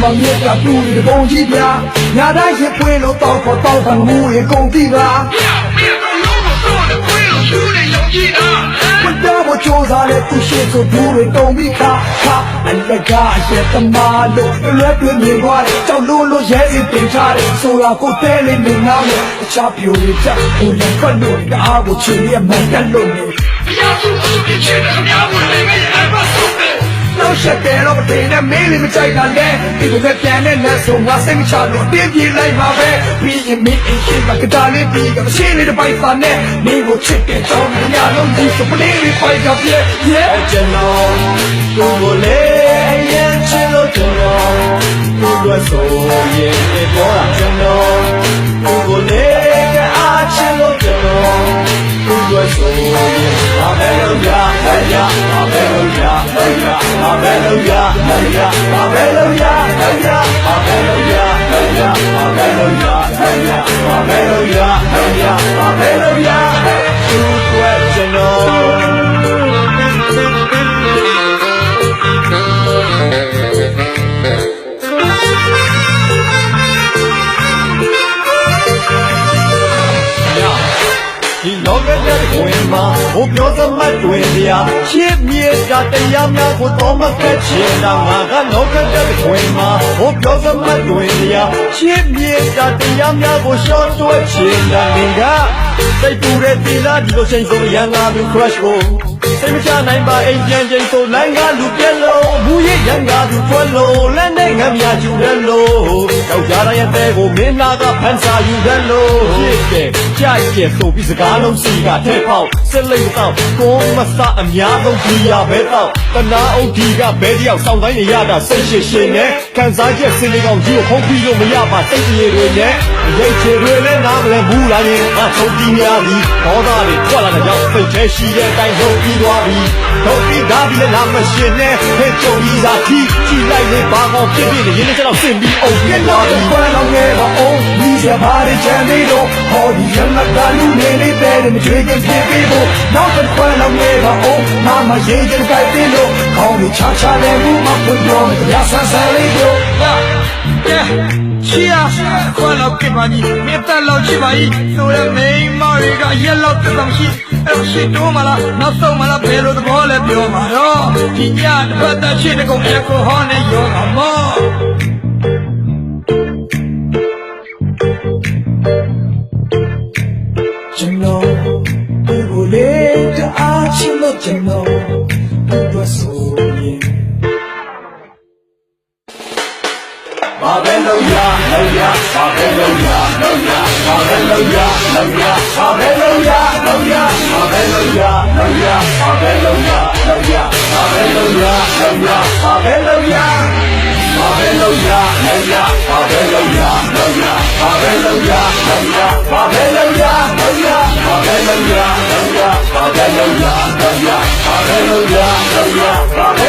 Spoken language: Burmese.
မှာမြက်ကတူတဲ့ပုံကြီးပြညာတိုင်းရင်ပွင့်လို့တောက်ဖို့တောက်ခံမှုရေကုန်ပြီပါဘယ်တော့ကြိုးစားလဲသူရှိဆိုဘူးတွေတုံပြီးခါအလကားရဲ့တမားလို့လွယ်တွင်မြင်သွားတယ်ကြောက်လို့ရဲစီတင်ထားတယ်ဆိုတာကိုတဲလေးနေငါ့ကိုအချပြိုတွေချက်ဟိုလည်းဖတ်လို့တအားကိုချင်ရမှန်တက်လို့နေနောက်ဆက်တယ်တော့မတင်နဲ့မင်းလေးမကြိုက်တာနဲ့ဒီလိုပဲပြန်တဲ့လက်ဆုံးငါစိတ်မချလို့တင်းပြေးလိုက်ပါပဲပြီးရင်မင်းအရှိမကတားလေးပြီးကမရှိလေးတစ်ပိုက်ပါနဲ့မင်းကိုချစ်တဲ့ကြောင်းညလုံးကြီးစပလေးလေးပိုက်ကပြည့်ရဲ့ကျွန်တော်ကိုယ်ကိုလေးရဲ့ချစ်လို့ကျွန်တော်ကိုယ်တို့ဆိုရင်ပေါ်လာကျွန်တော်ကိုယ်ကိုလေးအားချစ်လို့ကျွန်တော်ကိုယ်တို့ဆိုရင်ဘာပဲလုပ်ရဘာပဲလုပ်ရဘာပဲလုပ်ရဘာပဲလုပ်ရဘာပဲလုပ်ရဘာပဲလုပ်ရဘာပဲလုပ်ရဘာပဲလုပ်ရသူ့ကိုကျွန်တော်ဒီလောကတဲ့ဝင်မှာဟိုပြောသမတ်တွေတရားရှင်းမြေတာတရားများကိုတော့မကက်ချင်တာငါကလောကတဲ့ဝင်မှာဟိုပြောသမတ်တွေတရားရှင်းမြေတာတရားများကိုရှော့တွက်ချင်တာငင်ကစိတ်ပူတဲ့တီလာဒီလိုချိန်ဆုံးရန်လာပြီး crush ကိုစိတ်မချနိုင်ပါအိမ်ပြန်ချိန်ဆိုလိုင်းကလူပြက်လို့ဘူးရဲ့ရန်ကသူထွက်လို့လက်နဲ့ငမ်းမြကျူတယ်လို့ယောက်ျားတိုင်းရဲ့တဲ့ကိုမင်းနာကဖန်စာယူတယ်လို့ဖြစ်တယ်ကြိုက်တယ်ဆိုပြီးစကားလုံးစီကထဲပေါက်စစ်လိမ့်တော့ကိုမစအများဆုံးဒီရပဲတော့တနာအုပ်ဒီကဘဲတယောက်စောင်းတိုင်းနေရတာစိတ်ရှိရှိနဲ့ခံစားချက်စင်လေးကောင်ကြီးကိုခုံးပြီးလို့မရပါစိတ်ပြေတွေနဲ့ရိတ်ချေတွေလည်းနားမလဲဘူးလားရင်အချုံပြီးများပြီဒေါသတွေထွက်လာတဲ့ကြောင့်စိတ်ထဲရှိတဲ့အတိုင်းလုံးပြီးသွားပြီတော့ပြီးဒါပြီးလည်းလာမရှင်နဲ့ဟဲ့ကြုံကြီးသာကြည့်လိုက်လေဘာကောင်းဖြစ်ဖြစ်နေရင်းနဲ့တော့စင်ပြီးအုပ်ပြီးသွားပြီခွဲလောက်ခဲ့ပါအောင်ဒီစပါးတွေချမ်းသေးတော့ဟောဒီရမကလူနေလေးတဲ့မကြွေးခင်ဖြစ်ပြီးဖို့နောက်တစ်ခွဲလောက်ခဲ့ပါအောင်မမရေးကြကြိုက်သေးလို့ခေါင်းတွေချလဲမှုမဖွင့်ပြောရဆန်းဆန်းလေးတို့ကဲချီယာခွဲလောက်ခဲ့ပါကြီးမြေတက်လောက်ချစ်ပါကြီးဆိုရမိန်မော်ရီကရက်လောက်တက်ဆောင်ရှိအဲ့ရှိတော့မလားနောက်ဆုံးမလားဘယ်လိုသဘောလဲပြောပါတော့ဒီညတစ်ပတ်သက်ချစ်တဲ့ကောင်အကိုဟောနေရောမှာမောကျွန်တော်ကိုယ်လေးတအားချစ်လို့ကျွန်တော်တို့ဆိုရင်ဘာပဲလုပ်ရဘာပဲလုပ်ရဘာပဲလုပ်ရဘာပဲလုပ်ရဘာပဲလုပ်ရဘာပဲလုပ်ရဘာပဲလုပ်ရဘာပဲလုပ်ရဘာပဲလုပ်ရဘာပဲလုပ်ရဘာပဲလုပ်ရဘာပဲလုပ်ရဘာပဲလုပ်ရဘာပဲလုပ်ရဘာပဲလုပ်ရဘာပဲလုပ်ရ